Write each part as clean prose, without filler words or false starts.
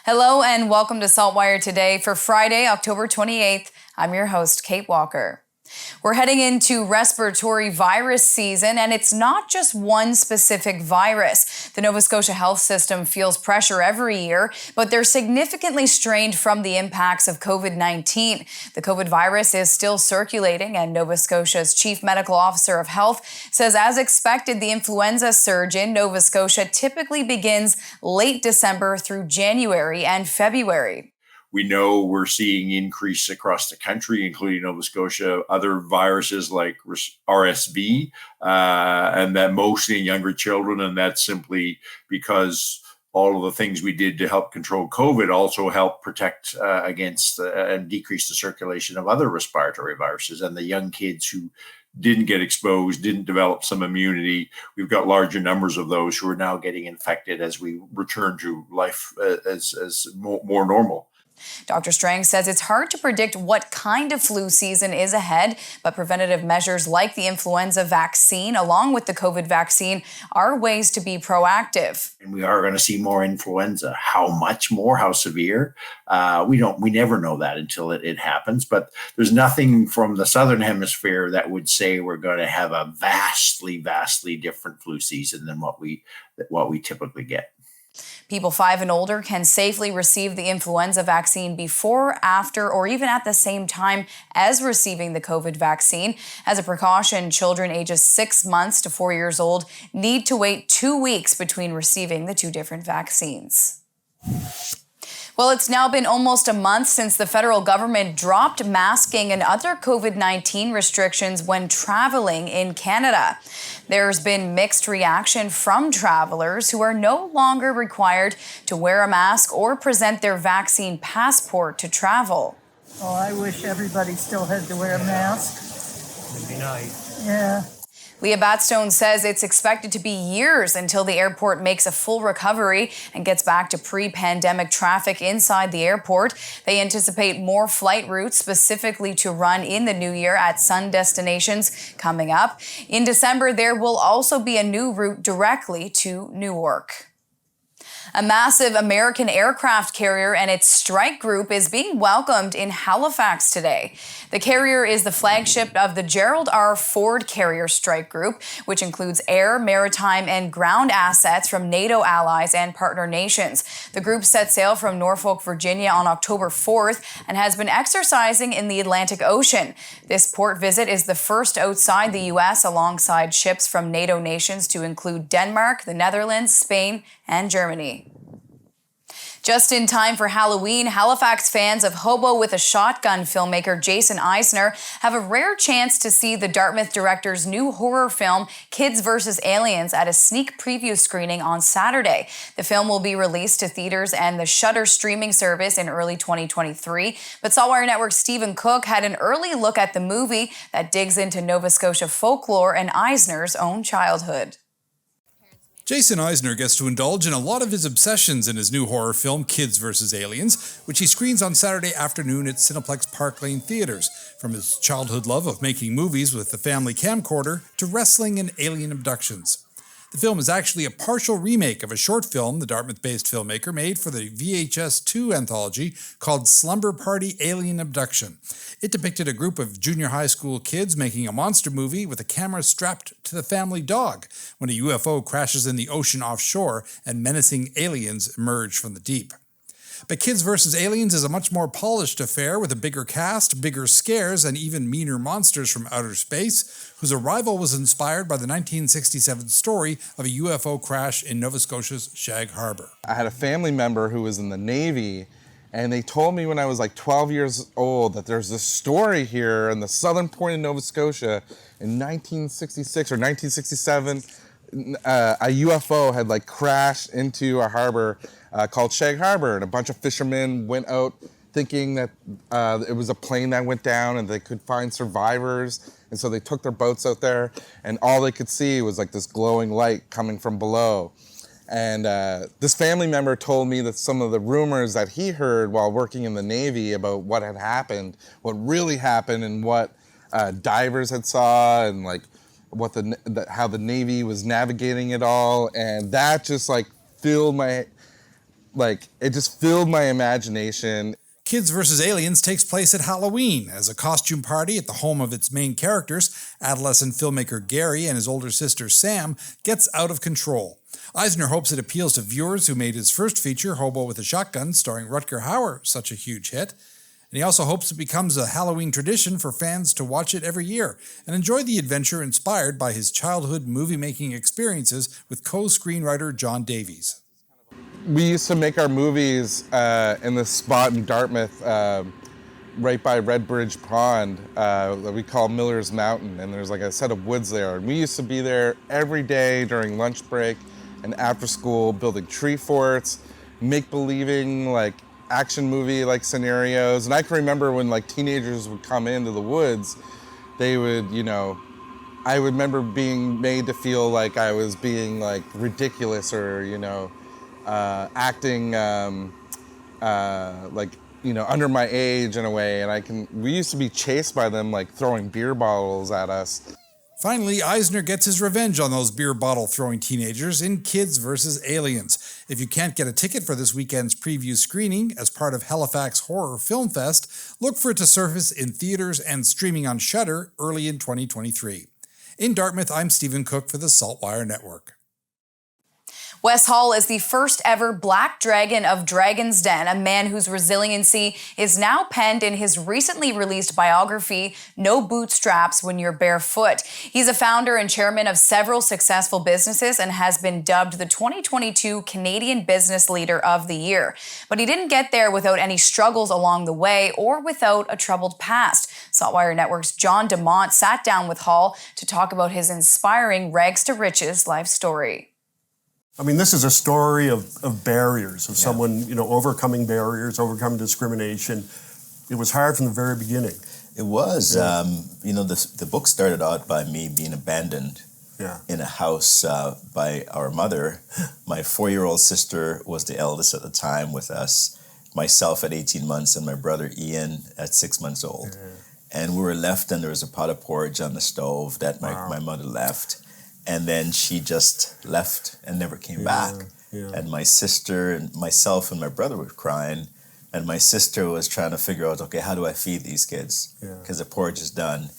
Hello and welcome to SaltWire today for Friday, October 28th. I'm your host, Kate Walker. We're heading into respiratory virus season, and it's not just one specific virus. The Nova Scotia health system feels pressure every year, but they're significantly strained from the impacts of COVID-19. The COVID virus is still circulating, and Nova Scotia's Chief Medical Officer of Health says, as expected, the influenza surge in Nova Scotia typically begins late December through January and February. We know we're seeing increase across the country, including Nova Scotia, other viruses like RSV, and that mostly in younger children. And that's simply because all of the things we did to help control COVID also help protect against and decrease the circulation of other respiratory viruses. And the young kids who didn't get exposed, didn't develop some immunity, we've got larger numbers of those who are now getting infected as we return to life as more normal. Dr. Strang says it's hard to predict what kind of flu season is ahead, but preventative measures like the influenza vaccine, along with the COVID vaccine, are ways to be proactive. And we are going to see more influenza. How much more? How severe? We never know that until it happens. But there's nothing from the Southern Hemisphere that would say we're going to have a vastly different flu season than what we typically get. People 5 and older can safely receive the influenza vaccine before, after, or even at the same time as receiving the COVID vaccine. As a precaution, children ages 6 months to 4 years old need to wait 2 weeks between receiving the two different vaccines. Well, it's now been almost a month since the federal government dropped masking and other COVID-19 restrictions when traveling in Canada. There's been mixed reaction from travelers who are no longer required to wear a mask or present their vaccine passport to travel. Oh, I wish everybody still had to wear a mask. It'd be nice. Yeah. Leah Batstone says it's expected to be years until the airport makes a full recovery and gets back to pre-pandemic traffic inside the airport. They anticipate more flight routes specifically to run in the new year at sun destinations coming up. In December, there will also be a new route directly to Newark. A massive American aircraft carrier and its strike group is being welcomed in Halifax today. The carrier is the flagship of the Gerald R. Ford Carrier Strike Group, which includes air, maritime, and ground assets from NATO allies and partner nations. The group set sail from Norfolk, Virginia on October 4th and has been exercising in the Atlantic Ocean. This port visit is the first outside the U.S. alongside ships from NATO nations to include Denmark, the Netherlands, Spain, and Germany. Just in time for Halloween, Halifax fans of Hobo with a Shotgun filmmaker Jason Eisner have a rare chance to see the Dartmouth director's new horror film, Kids vs. Aliens, at a sneak preview screening on Saturday. The film will be released to theaters and the Shudder streaming service in early 2023. But SaltWire Network's Stephen Cook had an early look at the movie that digs into Nova Scotia folklore and Eisner's own childhood. Jason Eisner gets to indulge in a lot of his obsessions in his new horror film, Kids vs. Aliens, which he screens on Saturday afternoon at Cineplex Park Lane Theatres. From his childhood love of making movies with the family camcorder to wrestling and alien abductions. The film is actually a partial remake of a short film the Dartmouth-based filmmaker made for the VHS 2 anthology called Slumber Party Alien Abduction. It depicted a group of junior high school kids making a monster movie with a camera strapped to the family dog when a UFO crashes in the ocean offshore and menacing aliens emerge from the deep. But Kids vs. Aliens is a much more polished affair with a bigger cast, bigger scares, and even meaner monsters from outer space, whose arrival was inspired by the 1967 story of a UFO crash in Nova Scotia's Shag Harbour. I had a family member who was in the Navy, and they told me when I was like 12 years old that there's this story here in the southern point of Nova Scotia in 1966 or 1967. A UFO had like crashed into a harbor called Shag Harbour, and a bunch of fishermen went out thinking that it was a plane that went down and they could find survivors, and so they took their boats out there, and all they could see was like this glowing light coming from below. And this family member told me that some of the rumors that he heard while working in the Navy about what had happened, what really happened, and what divers had saw, and like what how the Navy was navigating it all, and that just like filled like, it just filled my imagination. Kids vs. Aliens takes place at Halloween as a costume party at the home of its main characters, adolescent filmmaker Gary and his older sister Sam, gets out of control. Eisner hopes it appeals to viewers who made his first feature, Hobo with a Shotgun, starring Rutger Hauer, such a huge hit. And he also hopes it becomes a Halloween tradition for fans to watch it every year and enjoy the adventure inspired by his childhood movie-making experiences with co-screenwriter John Davies. We used to make our movies in this spot in Dartmouth, right by Redbridge Pond, that we call Miller's Mountain, and there's like a set of woods there. And we used to be there every day during lunch break and after school, building tree forts, make-believing like action movie like scenarios. And I can remember when like teenagers would come into the woods, they would, you know, I would remember being made to feel like I was being like ridiculous or, you know, acting like, you know, under my age in a way. And we used to be chased by them like throwing beer bottles at us. Finally, Eisner gets his revenge on those beer bottle-throwing teenagers in Kids vs. Aliens. If you can't get a ticket for this weekend's preview screening as part of Halifax Horror Film Fest, look for it to surface in theaters and streaming on Shudder early in 2023. In Dartmouth, I'm Stephen Cook for the SaltWire Network. Wes Hall is the first ever Black Dragon of Dragon's Den, a man whose resiliency is now penned in his recently released biography, No Bootstraps When You're Barefoot. He's a founder and chairman of several successful businesses and has been dubbed the 2022 Canadian Business Leader of the Year. But he didn't get there without any struggles along the way or without a troubled past. SaltWire Network's John DeMont sat down with Hall to talk about his inspiring rags to riches life story. I mean, this is a story of barriers, of someone, you know, overcoming barriers, overcoming discrimination. It was hard from the very beginning. It was. Yeah. You know, the book started out by me being abandoned in a house by our mother. My 4-year-old sister was the eldest at the time with us, myself at 18 months, and my brother Ian at 6 months old. Yeah. And we were left, and there was a pot of porridge on the stove that my mother left. And then she just left and never came back. Yeah. And my sister and myself and my brother were crying. And my sister was trying to figure out, okay, how do I feed these kids? Because the porridge is done.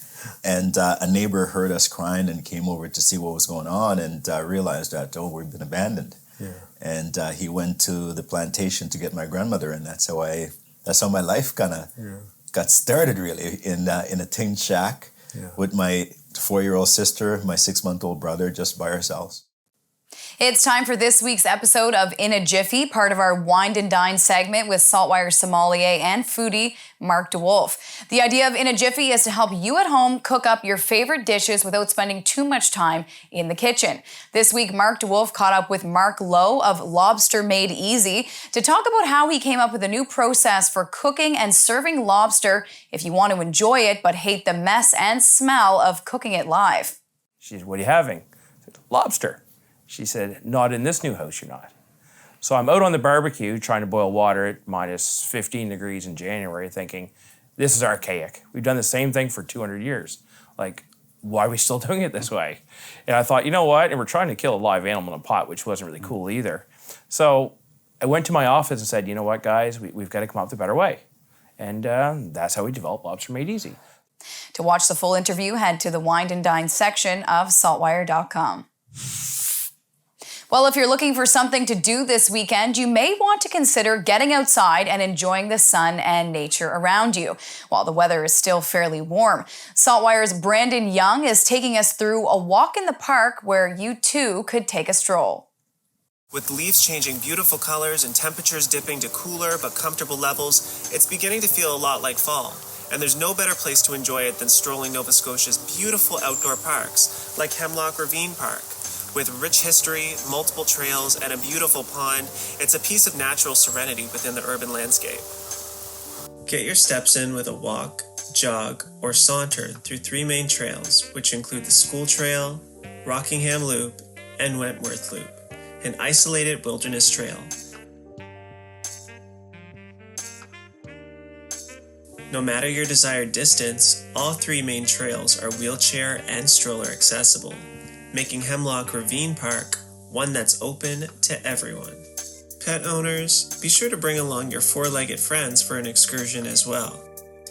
And a neighbor heard us crying and came over to see what was going on and realized that, oh, we've been abandoned. Yeah. And he went to the plantation to get my grandmother. And that's how my life kind of got started, really, in a tin shack with my 4-year-old sister, my 6-month-old brother, just by ourselves. It's time for this week's episode of In a Jiffy, part of our Wind and Dine segment with SaltWire sommelier and foodie Mark DeWolf. The idea of In a Jiffy is to help you at home cook up your favorite dishes without spending too much time in the kitchen. This week, Mark DeWolf caught up with Mark Lowe of Lobster Made Easy to talk about how he came up with a new process for cooking and serving lobster if you want to enjoy it but hate the mess and smell of cooking it live. She said, "What are you having?" I said, "Lobster." She said, "Not in this new house, you're not." So I'm out on the barbecue trying to boil water at minus 15 degrees in January thinking, this is archaic. We've done the same thing for 200 years. Like, why are we still doing it this way? And I thought, you know what? And we're trying to kill a live animal in a pot, which wasn't really cool either. So I went to my office and said, you know what, guys? We've got to come up with a better way. And that's how we developed Lobster Made Easy. To watch the full interview, head to the Wind and Dine section of saltwire.com. Well, if you're looking for something to do this weekend, you may want to consider getting outside and enjoying the sun and nature around you, while the weather is still fairly warm. SaltWire's Brandon Young is taking us through a walk in the park where you too could take a stroll. With leaves changing beautiful colors and temperatures dipping to cooler but comfortable levels, it's beginning to feel a lot like fall. And there's no better place to enjoy it than strolling Nova Scotia's beautiful outdoor parks, like Hemlock Ravine Park. With rich history, multiple trails, and a beautiful pond, it's a piece of natural serenity within the urban landscape. Get your steps in with a walk, jog, or saunter through 3 main trails, which include the School Trail, Rockingham Loop, and Wentworth Loop, an isolated wilderness trail. No matter your desired distance, all 3 main trails are wheelchair and stroller accessible, making Hemlock Ravine Park one that's open to everyone. Pet owners, be sure to bring along your four-legged friends for an excursion as well.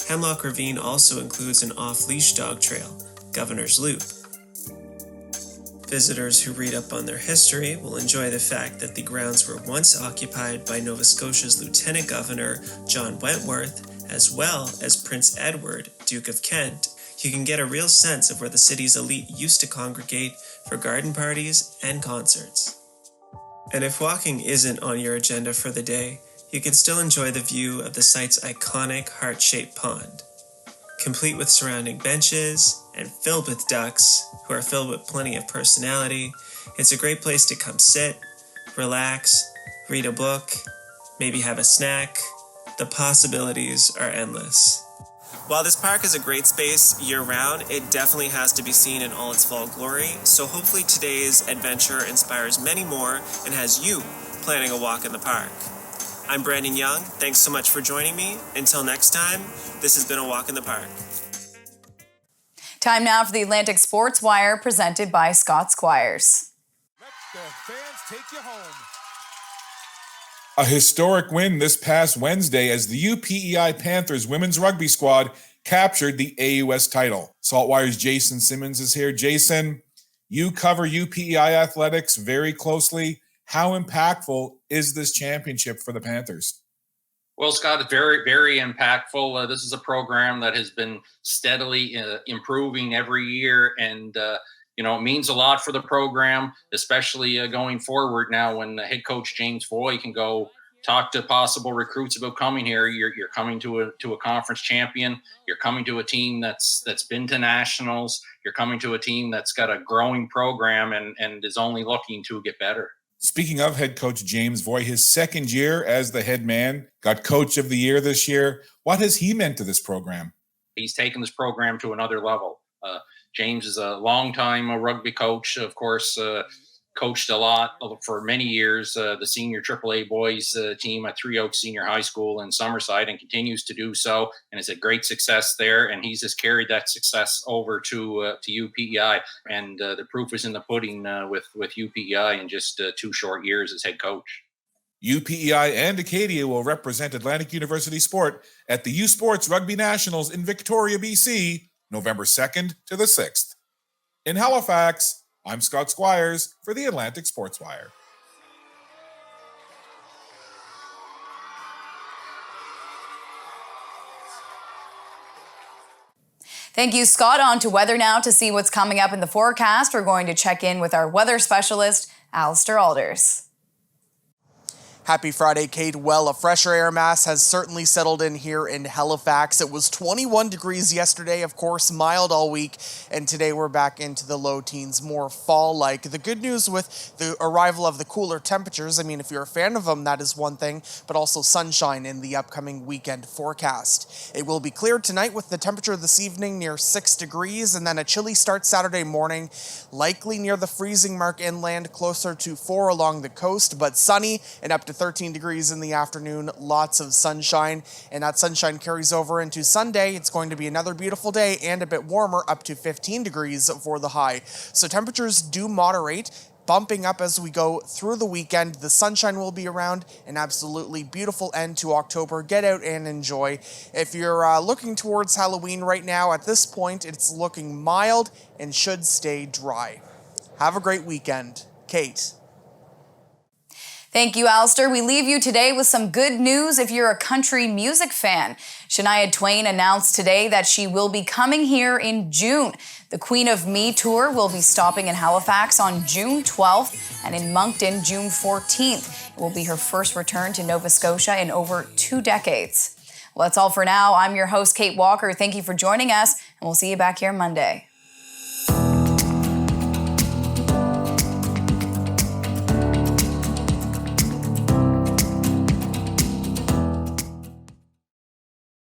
Hemlock Ravine also includes an off-leash dog trail, Governor's Loop. Visitors who read up on their history will enjoy the fact that the grounds were once occupied by Nova Scotia's Lieutenant Governor John Wentworth, as well as Prince Edward, Duke of Kent. You can get a real sense of where the city's elite used to congregate for garden parties and concerts. And if walking isn't on your agenda for the day, you can still enjoy the view of the site's iconic heart-shaped pond. Complete with surrounding benches and filled with ducks who are filled with plenty of personality, it's a great place to come sit, relax, read a book, maybe have a snack. The possibilities are endless. While this park is a great space year-round, it definitely has to be seen in all its fall glory, so hopefully today's adventure inspires many more and has you planning a walk in the park. I'm Brandon Young. Thanks so much for joining me. Until next time, this has been A Walk in the Park. Time now for the Atlantic Sports Wire, presented by Scott Squires. Let the fans take you home. A historic win this past Wednesday as the UPEI Panthers women's rugby squad captured the AUS title. SaltWire's Jason Simmons is here. Jason, you cover UPEI athletics very closely. How impactful is this championship for the Panthers? Well, Scott, it's very, very impactful. This is a program that has been steadily improving every year, and it means a lot for the program, especially going forward now when head coach James Foy can go talk to possible recruits about coming here. You're coming to a conference champion. You're coming to a team that's been to nationals. You're coming to a team that's got a growing program and is only looking to get better. Speaking of head coach James Foy, his second year as the head man, got coach of the year this year. What has he meant to this program? He's taken this program to another level. James is a longtime rugby coach, of course, coached a lot for many years, the senior AAA boys team at Three Oaks Senior High School in Summerside, and continues to do so, and is a great success there. And he's just carried that success over to UPEI, and the proof is in the pudding with UPEI in just 2 short years as head coach. UPEI and Acadia will represent Atlantic University Sport at the U Sports Rugby Nationals in Victoria, BC, November 2nd to the 6th. In Halifax, I'm Scott Squires for the Atlantic Sports Wire. Thank you, Scott. On to weather now to see what's coming up in the forecast. We're going to check in with our weather specialist, Alistair Alders. Happy Friday, Kate. Well, a fresher air mass has certainly settled in here in Halifax. It was 21 degrees yesterday, of course, mild all week, and today we're back into the low teens, more fall-like. The good news with the arrival of the cooler temperatures, I mean, if you're a fan of them, that is one thing, but also sunshine in the upcoming weekend forecast. It will be clear tonight with the temperature this evening near 6 degrees, and then a chilly start Saturday morning, likely near the freezing mark inland, closer to 4 along the coast, but sunny and up to 13 degrees in the afternoon, lots of sunshine, and that sunshine carries over into Sunday. It's going to be another beautiful day and a bit warmer, up to 15 degrees for the high. So temperatures do moderate, bumping up as we go through the weekend. The sunshine will be around, an absolutely beautiful end to October. Get out and enjoy. If you're looking towards Halloween right now, at this point, it's looking mild and should stay dry. Have a great weekend. Kate. Thank you, Alistair. We leave you today with some good news if you're a country music fan. Shania Twain announced today that she will be coming here in June. The Queen of Me tour will be stopping in Halifax on June 12th and in Moncton June 14th. It will be her first return to Nova Scotia in over 2 decades. Well, that's all for now. I'm your host, Kate Walker. Thank you for joining us, and we'll see you back here Monday.